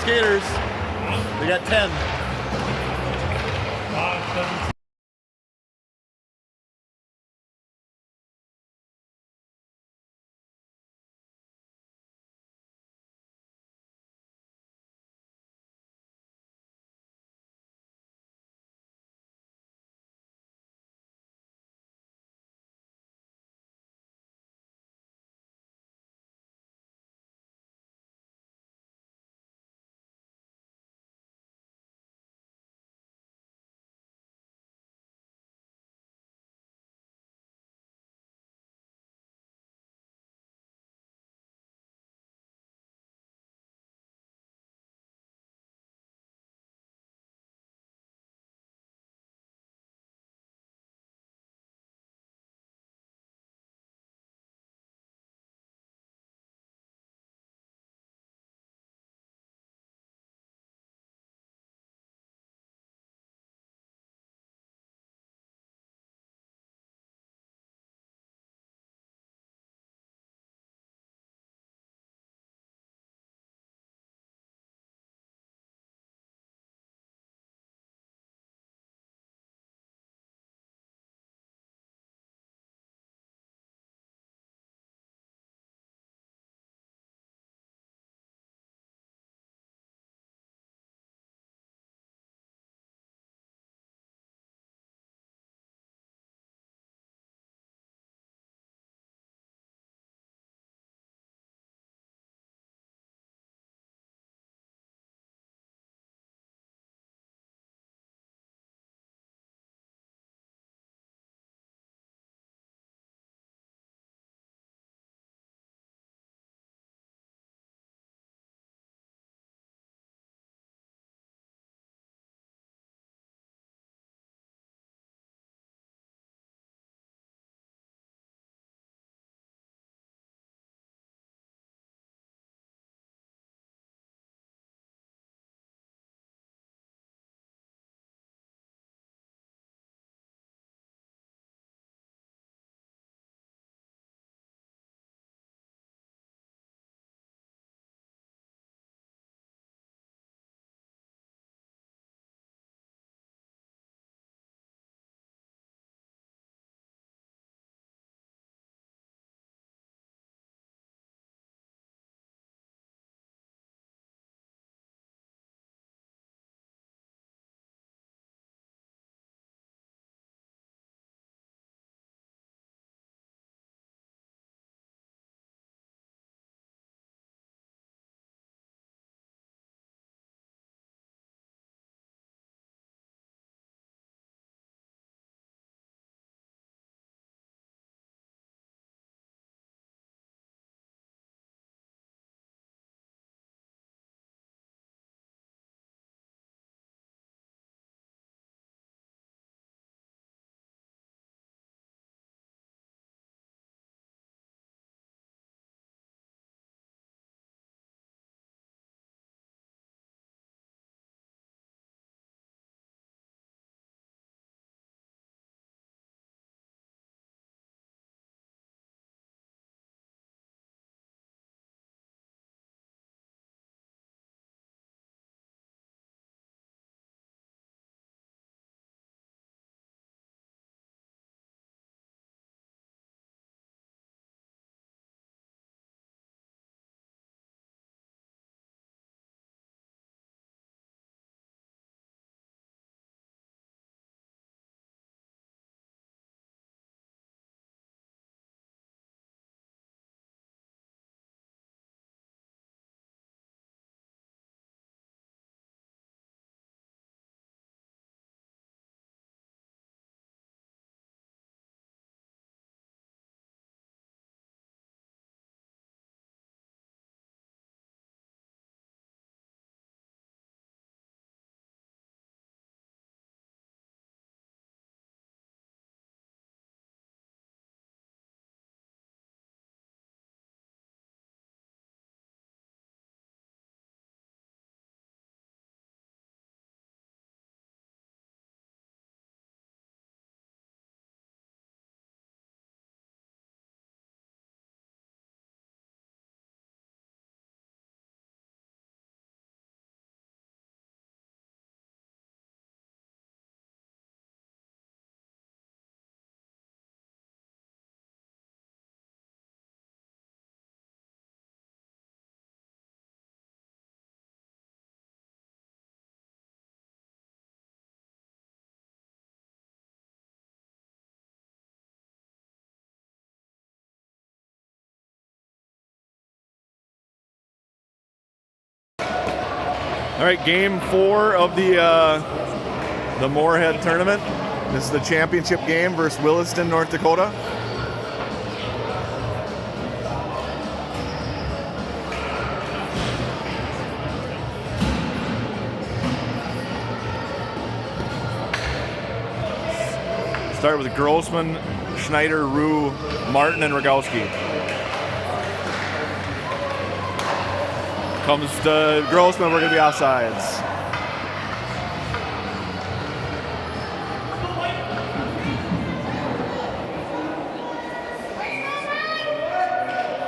skaters. We got 10. All right, game 4 of the Moorhead tournament. This is the championship game versus Williston, North Dakota. Start with Grossman, Schneider, Rue, Martin, and Rogowski. Comes to Grossman, we're going to be offsides.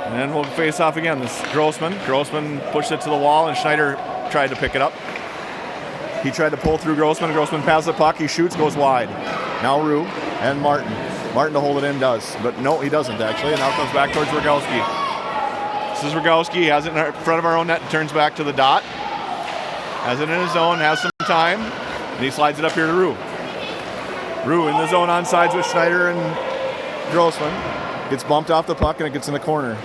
And then we'll face off again. This is Grossman. Grossman pushed it to the wall, and Schneider tried to pick it up. He tried to pull through Grossman. Grossman passes the puck. He shoots, goes wide. Now Rue and Martin. Martin to hold it in does, but no, he doesn't actually. And now comes back towards Rogowski. This is Rogowski. He has it in front of our own net and turns back to the dot. Has it in his zone, has some time, and he slides it up here to Rue. Rue in the zone on sides with Schneider and Grossman. Gets bumped off the puck and it gets in the corner.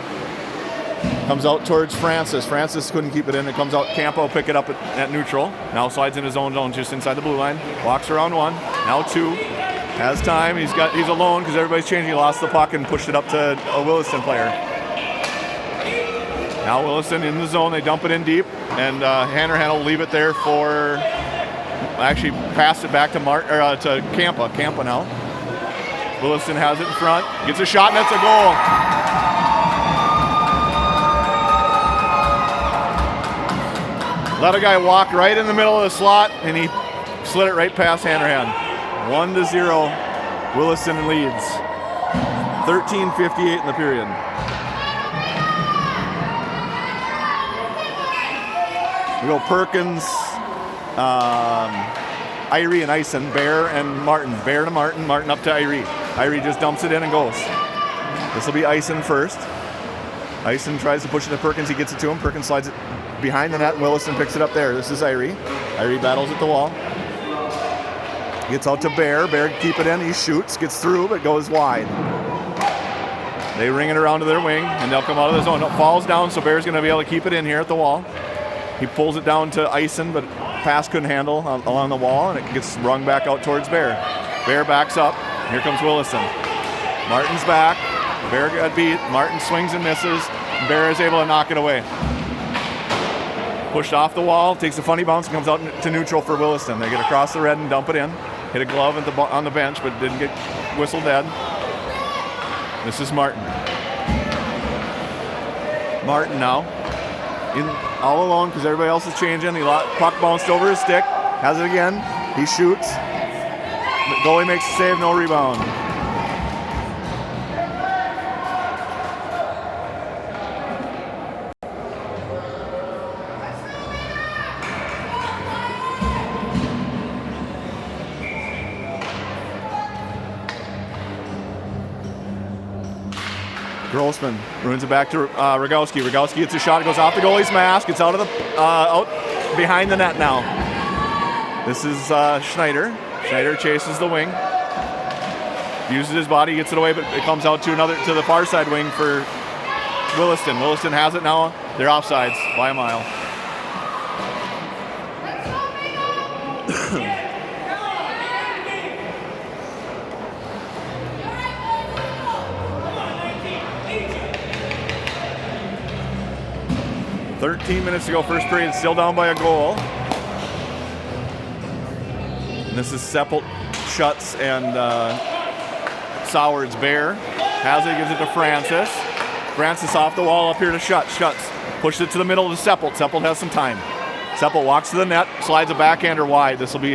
Comes out towards Francis. Francis couldn't keep it in. It comes out. Campo pick it up at neutral. Now slides in his own zone just inside the blue line. Walks around 1. Now 2. Has time. He's alone because everybody's changing. He lost the puck and pushed it up to a Williston player. Now Williston in the zone. They dump it in deep, and Hanrahan will leave it there for. Actually, passed it back to to Campa. Campa now. Williston has it in front. Gets a shot, and that's a goal. Let a guy walk right in the middle of the slot, and he slid it right past Hanrahan. 1-0, Williston leads. 13:58 in the period. We go Perkins, Irie and Ison, Bear and Martin. Bear to Martin, Martin up to Irie. Irie just dumps it in and goes. This will be Ison first. Ison tries to push it to Perkins. He gets it to him. Perkins slides it behind the net, and Williston picks it up there. This is Irie. Irie battles at the wall. Gets out to Bear. Bear can keep it in. He shoots, gets through, but goes wide. They ring it around to their wing, and they'll come out of the zone. It falls down, so Bear's going to be able to keep it in here at the wall. He pulls it down to Ison, but pass couldn't handle along the wall, and it gets rung back out towards Bear. Bear backs up. Here comes Williston. Martin's back. Bear got beat. Martin swings and misses. Bear is able to knock it away. Pushed off the wall, takes a funny bounce, and comes out to neutral for Williston. They get across the red and dump it in. Hit a glove on the bench, but didn't get whistled dead. This is Martin. Martin now. All alone because everybody else is changing. Puck bounced over his stick. Has it again. He shoots. The goalie makes a save, no rebound. Grossman ruins it back to Rogowski. Rogowski gets a shot. It goes off the goalie's mask. It's out of the out behind the net now. This is Schneider. Schneider chases the wing. Uses his body, gets it away, but it comes out to the far side wing for Williston. Williston has it now. They're offsides by a mile. 13 minutes to go, first period, still down by a goal. And this is Seppelt, Schutz, and Sowards. Bear has it, gives it to Francis. Francis off the wall up here to Schutz. Schutz pushes it to the middle to Seppelt. Seppelt has some time. Seppelt walks to the net, slides a backhander wide. This will be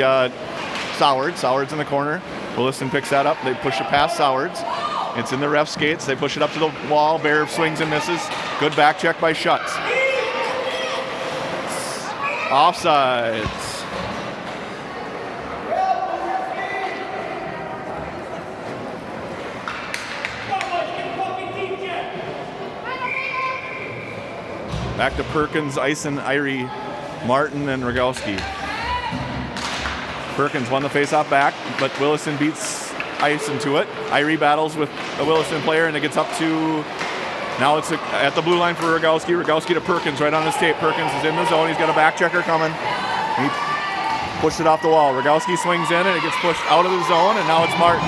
Sowards. Sowards in the corner. Williston picks that up. They push it past Sowards. It's in the ref skates. They push it up to the wall. Bear swings and misses. Good back check by Schutz. Offsides. Back to Perkins, Ison, Irie, Martin, and Rogowski. Perkins won the faceoff back, but Williston beats Ison to it. Irie battles with a Williston player, and it gets up to. Now it's at the blue line for Rogowski. Rogowski to Perkins right on his tape. Perkins is in the zone. He's got a back checker coming. He pushed it off the wall. Rogowski swings in and it gets pushed out of the zone, and now it's Martin.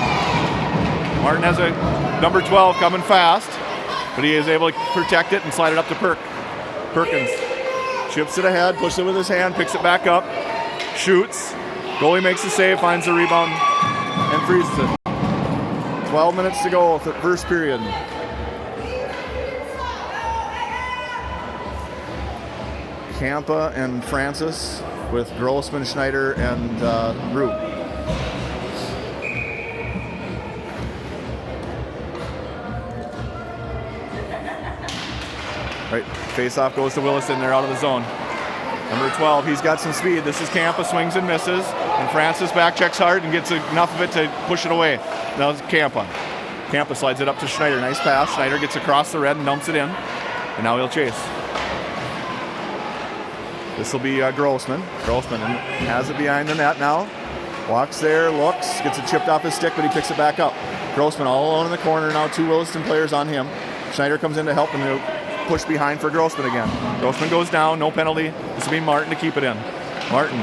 Martin has a number 12 coming fast, but he is able to protect it and slide it up to Perkins. Chips it ahead, pushes it with his hand, picks it back up, shoots. Goalie makes the save, finds the rebound, and freezes it. 12 minutes to go, first period. Kampa and Francis with Grossman, Schneider, and Root. Right, face-off goes to Williston. They're out of the zone. Number 12, he's got some speed. This is Kampa, swings and misses. And Francis back checks hard and gets enough of it to push it away. Now it's Kampa. Kampa slides it up to Schneider. Nice pass. Schneider gets across the red and dumps it in. And now he'll chase. This will be Grossman. Grossman has it behind the net now. Walks there, looks, gets it chipped off his stick, but he picks it back up. Grossman all alone in the corner now. 2 Williston players on him. Schneider comes in to help him to push behind for Grossman again. Grossman goes down, no penalty. This will be Martin to keep it in. Martin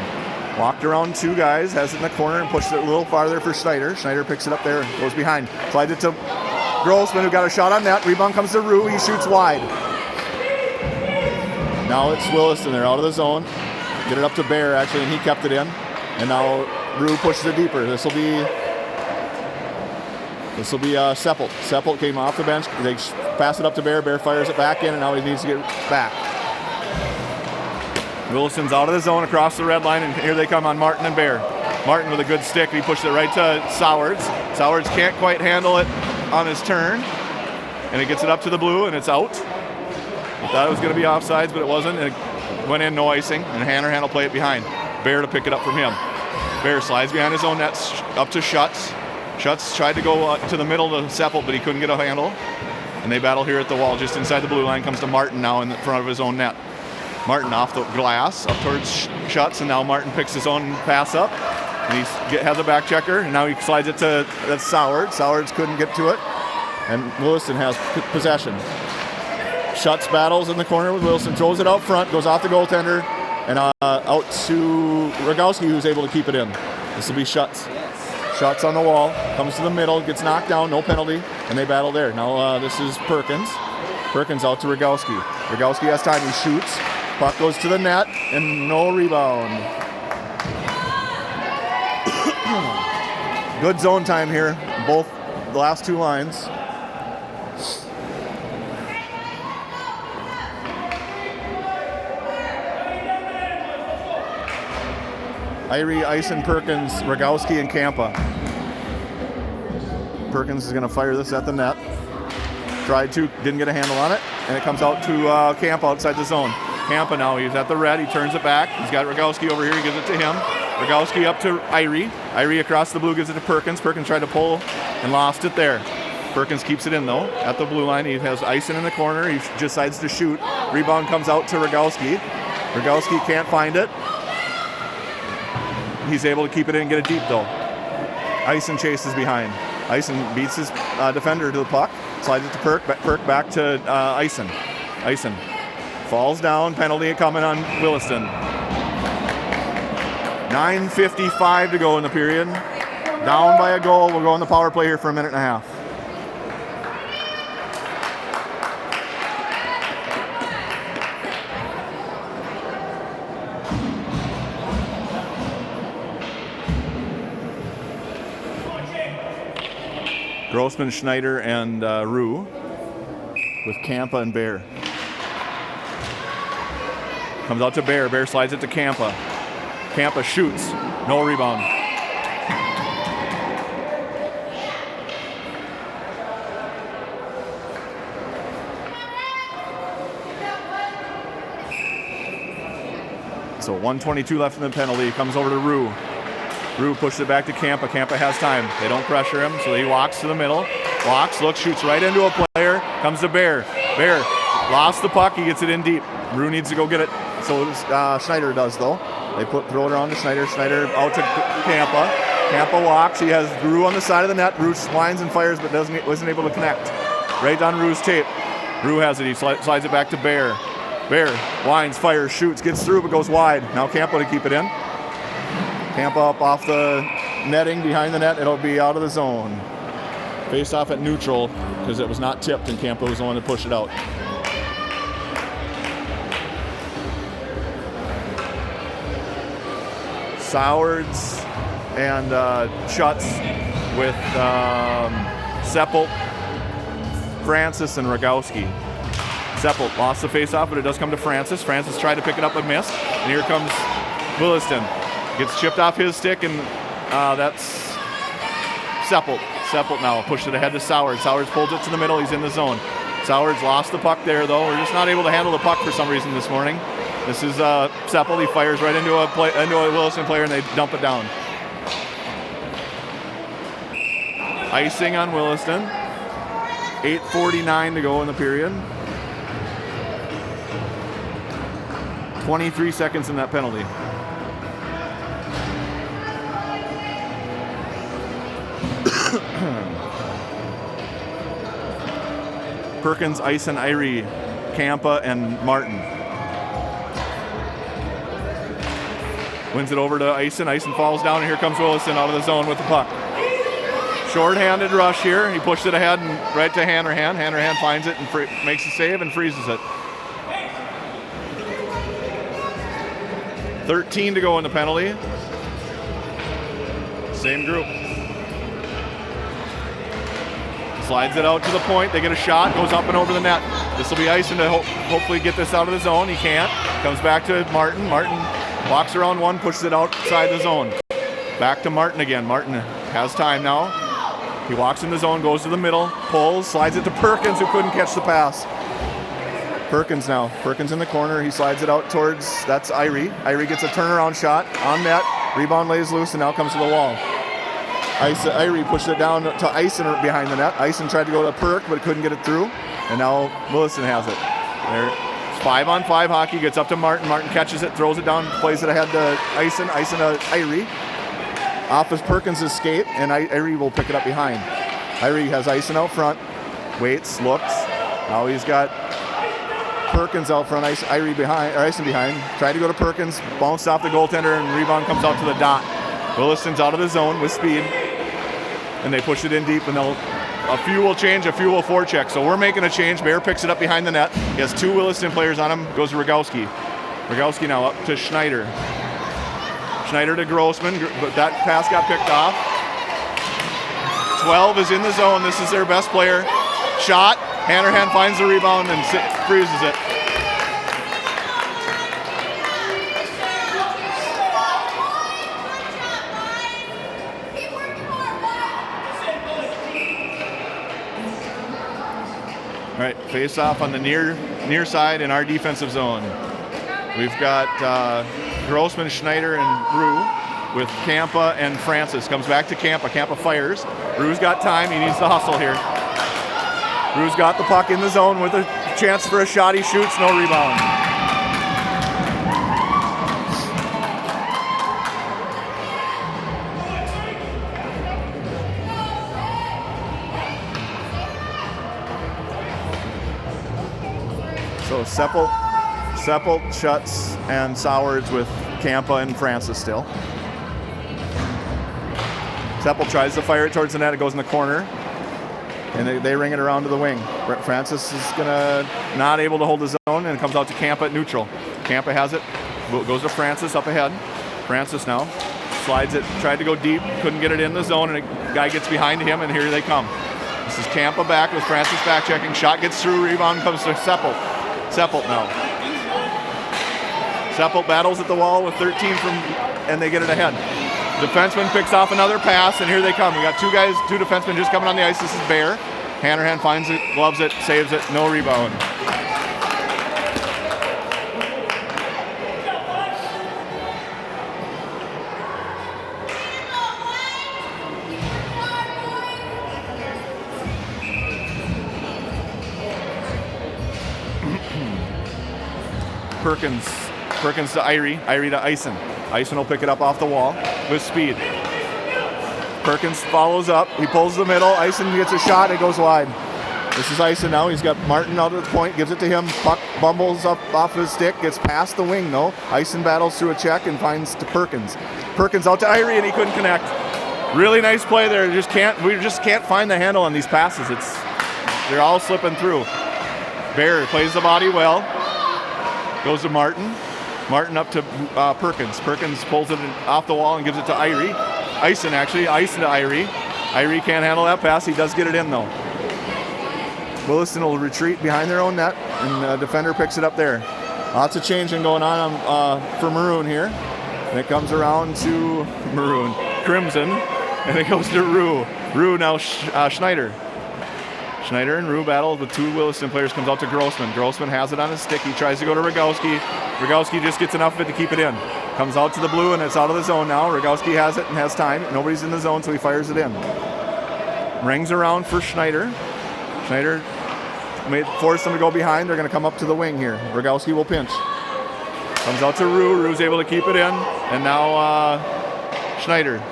walked around 2 guys, has it in the corner and pushes it a little farther for Schneider. Schneider picks it up there, goes behind. Slides it to Grossman, who got a shot on net. Rebound comes to Rue, he shoots wide. Now it's Williston, they're out of the zone. Get it up to Bear actually, and he kept it in. And now Rue pushes it deeper. This will be Seppelt. Seppelt came off the bench. They pass it up to Bear. Bear fires it back in, and now he needs to get back. Williston's out of the zone across the red line, and here they come on Martin and Bear. Martin with a good stick. He pushed it right to Sowards. Sowards can't quite handle it on his turn, and it gets it up to the blue, and it's out. I thought it was going to be offsides, but it wasn't. And it went in, no icing, and Hanrahan will play it behind. Bear to pick it up from him. Bear slides behind his own net, up to Schutz. Schutz tried to go to the middle to Seppelt, but he couldn't get a handle. And they battle here at the wall just inside the blue line. Comes to Martin now in the front of his own net. Martin off the glass up towards Schutz, and now Martin picks his own pass up. And he has a back checker, and now he slides it to Sowards. Sowards couldn't get to it, and Williston has possession. Schutz battles in the corner with Williston, throws it out front, goes off the goaltender, and out to Rogowski, who's able to keep it in. This will be Schutz. Schutz on the wall, comes to the middle, gets knocked down, no penalty, and they battle there. Now this is Perkins. Perkins out to Rogowski. Rogowski has time, he shoots. Puck goes to the net, and no rebound. Good zone time here, both the last 2 lines. Irie, Eisen, Perkins, Rogowski, and Kampa. Perkins is going to fire this at the net. Tried to, didn't get a handle on it, and it comes out to Kampa outside the zone. Kampa now, he's at the red, he turns it back. He's got Rogowski over here, he gives it to him. Rogowski up to Irie. Irie across the blue gives it to Perkins. Perkins tried to pull and lost it there. Perkins keeps it in though, at the blue line. He has Eisen in the corner, he just decides to shoot. Rebound comes out to Rogowski. Rogowski can't find it. He's able to keep it in and get it deep though. Eisen chases behind. Eisen beats his defender to the puck. Slides it to Perk back to Eisen. Eisen falls down, penalty coming on Williston. 9:55 to go in the period. Down by a goal, we'll go on the power play here for a minute and a half. Grossman, Schneider, and Rue with Kampa and Bear. Comes out to Bear. Bear slides it to Kampa. Kampa shoots. No rebound. So 1:22 left in the penalty. Comes over to Rue. Rue pushes it back to Kampa. Kampa has time. They don't pressure him, so he walks to the middle. Walks, looks, shoots right into a player. Comes to Bear. Bear lost the puck. He gets it in deep. Rue needs to go get it. So Schneider does, though. They throw it around to Schneider. Schneider out to Kampa. Kampa walks. He has Rue on the side of the net. Rue winds and fires, but wasn't able to connect. Right on Rue's tape. Rue has it. He slides it back to Bear. Bear winds, fires, shoots, gets through, but goes wide. Now Campa to keep it in. Campa up off the netting behind the net. It'll be out of the zone. Face off at neutral because it was not tipped and Campa was the one to push it out. Sowards and Schutz with Seppelt, Francis, and Rogowski. Seppelt lost the face-off, but it does come to Francis. Francis tried to pick it up but missed. And here comes Williston. Gets chipped off his stick, and that's Seppelt. Seppelt now pushed it ahead to Sowards. Sowards pulls it to the middle. He's in the zone. Sowards lost the puck there, though. We're just not able to handle the puck for some reason this morning. This is Seppelt. He fires right into a Williston player, and they dump it down. Icing on Williston. 8:49 to go in the period. 23 seconds in that penalty. Perkins, Ice, and Irie, Campa, and Martin. Wins it over to Ison. Ison falls down, and here comes Williston out of the zone with the puck. Short-handed rush here. He pushed it ahead and right to Hanrahan. Hanrahan finds it and makes a save and freezes it. 13 to go in the penalty. Same group. Slides it out to the point. They get a shot. Goes up and over the net. This will be Ison to hopefully get this out of the zone. He can't. Comes back to Martin. Martin walks around one, pushes it outside the zone. Back to Martin again. Martin has time now. He walks in the zone, goes to the middle, pulls, slides it to Perkins, who couldn't catch the pass. Perkins now. Perkins in the corner. He slides it out towards, that's Irie. Irie gets a turnaround shot on net. Rebound lays loose and now comes to the wall. Irie pushed it down to Ison behind the net. Ison tried to go to Perk, but couldn't get it through. And now Williston has it. There. It's 5-on-5 hockey. Gets up to Martin. Martin catches it, throws it down, plays it ahead to Ison. Ison to Irie. Off is Perkins' skate, and Irie will pick it up behind. Irie has Ison out front. Waits, looks. Now he's got Perkins out front, Ison behind. Tried to go to Perkins, bounced off the goaltender, and rebound comes out to the dot. Williston's out of the zone with speed, and they push it in deep, and a few will change, a few will forecheck. So we're making a change. Bear picks it up behind the net. He has two Williston players on him. Goes to Rogowski. Rogowski now up to Schneider. Schneider to Grossman, but that pass got picked off. 12 is in the zone. This is their best player. Shot. Hanrahan finds the rebound and freezes it. All right, face off on the near side in our defensive zone. We've got Grossman, Schneider, and Rue with Campa and Francis. Comes back to Campa. Campa fires. Rue's got time. He needs to hustle here. Rue's got the puck in the zone with a chance for a shot. He shoots, no rebound. So Seppelt, Schutz, and Sowards with Campa and Francis still. Seppelt tries to fire it towards the net. It goes in the corner. And they ring it around to the wing. Francis is not able to hold the zone, and it comes out to Campa at neutral. Campa has it. Goes to Francis up ahead. Francis now slides it. Tried to go deep. Couldn't get it in the zone, and a guy gets behind him, and here they come. This is Campa back with Francis back checking. Shot gets through. Rebound comes to Seppelt. Seppelt now. Seppelt battles at the wall with 13 and they get it ahead. Defenseman picks off another pass, and here they come. We got two defensemen just coming on the ice. This is Bear. Hanrahan finds it, gloves it, saves it, no rebound. Perkins to Irie to Ison. Ison will pick it up off the wall with speed. Perkins follows up. He pulls the middle. Ison gets a shot. It goes wide. This is Ison now. He's got Martin out at the point, gives it to him. Puck bumbles up off his stick, gets past the wing though. Ison battles through a check and finds to Perkins. Perkins out to Irie and he couldn't connect. Really nice play there. We just can't find the handle on these passes. They're all slipping through. Bear plays the body well. Goes to Martin. Martin up to Perkins. Perkins pulls it off the wall and gives it to Irie. Ison to Irie. Irie can't handle that pass. He does get it in though. Williston will retreat behind their own net, and the defender picks it up there. Lots of changing going on for Maroon here. And it comes around to Maroon. Crimson, and it goes to Rue. Rue now Schneider. Schneider and Rue battle with two Williston players. Comes out to Grossman. Grossman has it on his stick. He tries to go to Rogowski. Rogowski just gets enough of it to keep it in. Comes out to the blue, and it's out of the zone now. Rogowski has it and has time. Nobody's in the zone, so he fires it in. Rings around for Schneider. Schneider force them to go behind. They're going to come up to the wing here. Rogowski will pinch. Comes out to Rue. Rue's able to keep it in. And now Schneider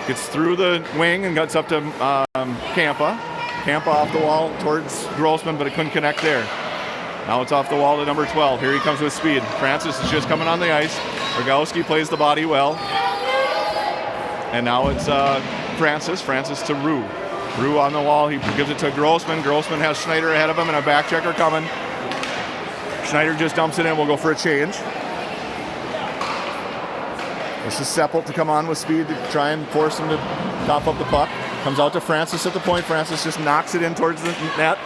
gets through the wing and gets up to Kampa. Kampa off the wall towards Grossman, but it couldn't connect there. Now it's off the wall to number 12. Here he comes with speed. Francis is just coming on the ice. Rogowski plays the body well. And now it's Francis. Francis to Rue. Rue on the wall, he gives it to Grossman. Grossman has Schneider ahead of him and a back checker coming. Schneider just dumps it in, we'll go for a change. This is Seppelt to come on with speed to try and force him to top up the puck. Comes out to Francis at the point. Francis just knocks it in towards the net.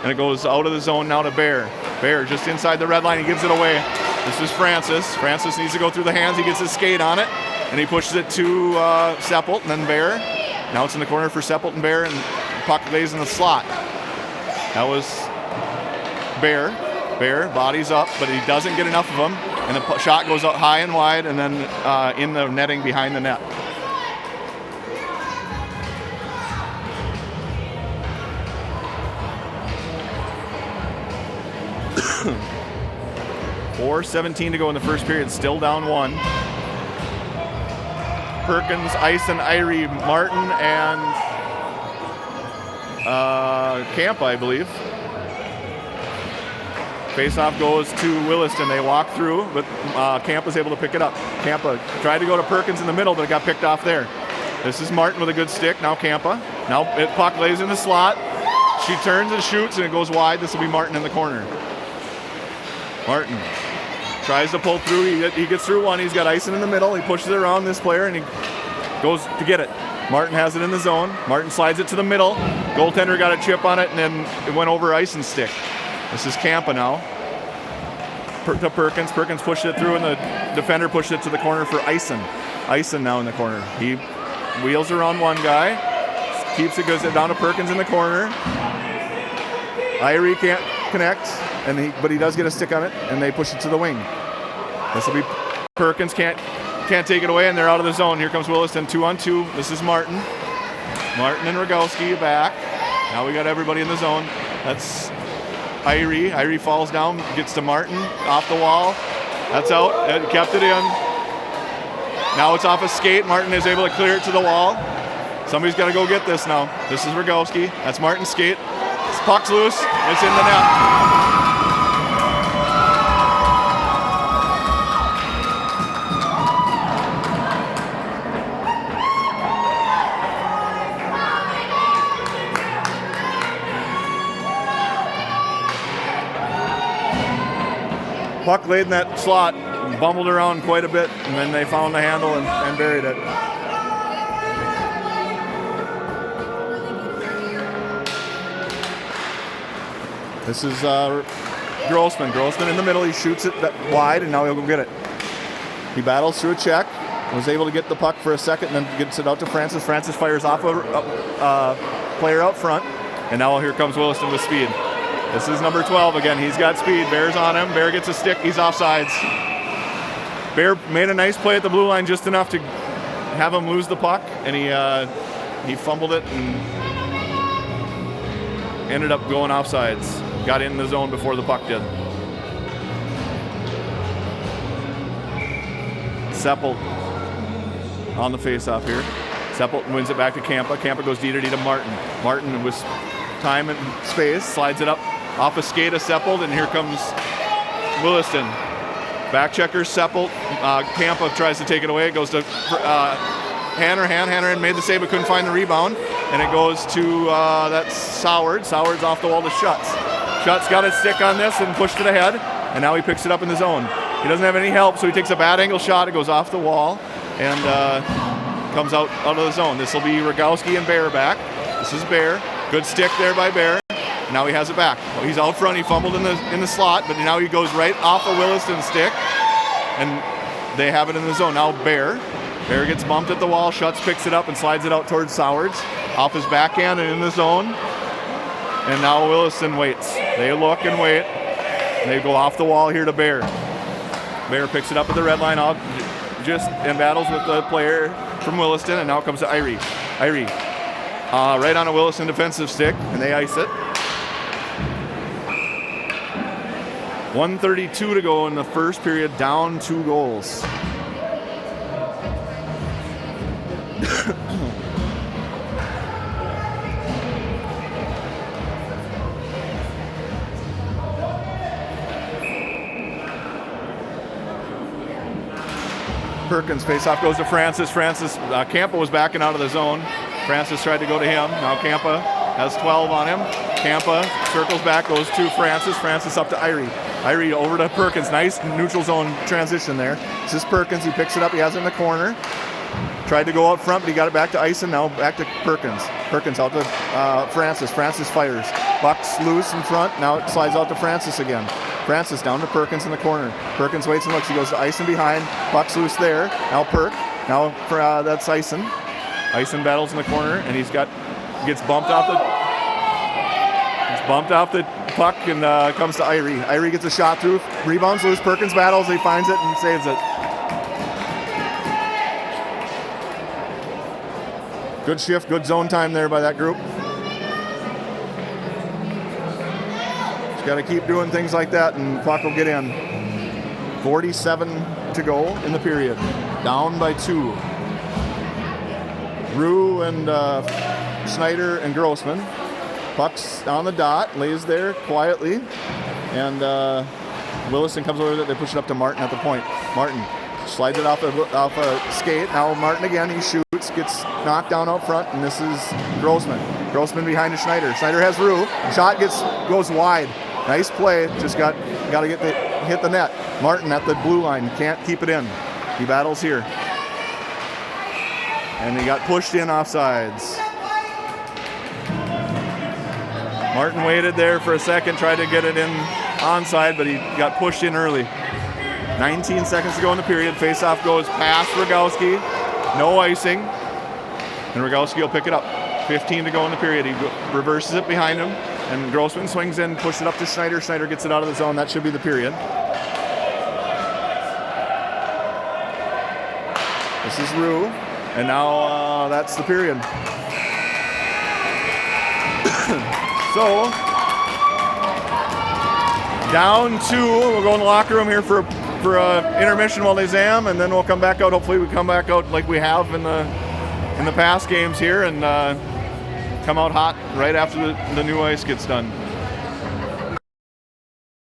And it goes out of the zone now to Bear. Bear just inside the red line, he gives it away. This is Francis. Francis needs to go through the hands, he gets his skate on it. And he pushes it to Seppelt and then Bear. Now it's in the corner for Seppelt and Bear, and the puck lays in the slot. That was Bear. Bear bodies up, but he doesn't get enough of them. And the shot goes up high and wide, and then in the netting behind the net. .4:17 to go in the first period, still down 1. Perkins, Ison, Irie, Martin, and Kampa, I believe. Faceoff goes to Williston. They walk through, but Kampa's able to pick it up. Kampa tried to go to Perkins in the middle, but it got picked off there. This is Martin with a good stick. Now Kampa. Now puck lays in the slot. She turns and shoots, and it goes wide. This will be Martin in the corner. Martin tries to pull through. He gets through one. He's got Ison in the middle. He pushes it around this player, and he goes to get it. Martin has it in the zone. Martin slides it to the middle. Goaltender got a chip on it, and then it went over Ison's stick. This is Kampa now. To Perkins. Perkins pushed it through, and the defender pushed it to the corner for Ison. Ison now in the corner. He wheels around one guy. Keeps it, goes down to Perkins in the corner. Irie can't connect, but he does get a stick on it, and they push it to the wing. This will be Perkins can't take it away, and they're out of the zone. Here comes Williston, 2-on-2. This is Martin. Martin and Rogowski back. Now we got everybody in the zone. That's Irie. Irie falls down, gets to Martin, off the wall. That's out. It kept it in. Now it's off a skate. Martin is able to clear it to the wall. Somebody's got to go get this now. This is Rogowski. That's Martin's skate. This puck's loose. It's in the net. Puck laid in that slot, bumbled around quite a bit, and then they found the handle and buried it. This is Grossman. Grossman in the middle. He shoots it wide, and now he'll go get it. He battles through a check, was able to get the puck for a second, and then gets it out to Francis. Francis fires off a player out front, and now here comes Williston with speed. This is number 12 again. He's got speed. Bear's on him. Bear gets a stick. He's offsides. Bear made a nice play at the blue line, just enough to have him lose the puck, and he fumbled it and ended up going offsides. Got in the zone before the puck did. Seppelt on the faceoff here. Seppelt wins it back to Kampa. Kampa goes D to Martin. Martin was time and space, slides it up off a skate of Seppold, and here comes Williston. Back checker, Seppold. Campa tries to take it away. It goes to Hanner made the save but couldn't find the rebound. And it goes to, that's Soward. Soward's off the wall to Schutz. Schutz got his stick on this and pushed it ahead. And now he picks it up in the zone. He doesn't have any help, so he takes a bad angle shot. It goes off the wall and comes out of the zone. This will be Rogowski and Bear back. This is Bear. Good stick there by Bear. Now he has it back. Well, he's out front. He fumbled in the slot, but now he goes right off of Williston's stick, and they have it in the zone. Now Bear Bear gets bumped at the wall. Schutz picks it up and slides it out towards Sowards. Off his backhand and in the zone. And now Williston waits. They look and wait. And they go off the wall here to Bear. Bear picks it up at the red line out, just in battles with the player from Williston, and now comes to Irie. Irie right on a Williston defensive stick, and they ice it. 1:32 to go in the first period, down 2 goals. Perkins face-off goes to Francis. Campa was backing out of the zone. Francis tried to go to him. Now Campa has 12 on him. Campa circles back, goes to Francis. Francis up to Irie. Irie over to Perkins. Nice neutral zone transition there. This is Perkins. He picks it up. He has it in the corner. Tried to go out front, but he got it back to Ison. Now back to Perkins. Perkins out to Francis. Francis fires. Buck's loose in front. Now it slides out to Francis again. Francis down to Perkins in the corner. Perkins waits and looks. He goes to Ison behind. Buck's loose there. Now Perk. Now that's Ison. Ison battles in the corner, and gets bumped off the puck and comes to Irie. Irie gets a shot through. Rebounds loose. Perkins battles. He finds it and saves it. Good shift. Good zone time there by that group. Just got to keep doing things like that, and puck will get in. 47 to go in the period. Down by 2. Rue and Snyder and Grossman. Puck's on the dot, lays there quietly, and Williston comes over. They push it up to Martin at the point. Martin slides it off a skate. Now Martin again. He shoots, gets knocked down out front, and this is Grossman. Grossman behind to Schneider. Schneider has Rue. Shot goes wide. Nice play. Just got to hit the net. Martin at the blue line. Can't keep it in. He battles here. And he got pushed in offsides. Martin waited there for a second, tried to get it in onside, but he got pushed in early. 19 seconds to go in the period. Faceoff goes past Rogowski. No icing. And Rogowski will pick it up. 15 to go in the period. He reverses it behind him. And Grossman swings in, pushes it up to Schneider. Schneider gets it out of the zone. That should be the period. This is Rue. And now that's the period. So, down 2. We'll go in the locker room here for intermission while they zam, and then we'll come back out. Hopefully we come back out like we have in the past games here, and come out hot right after the new ice gets done.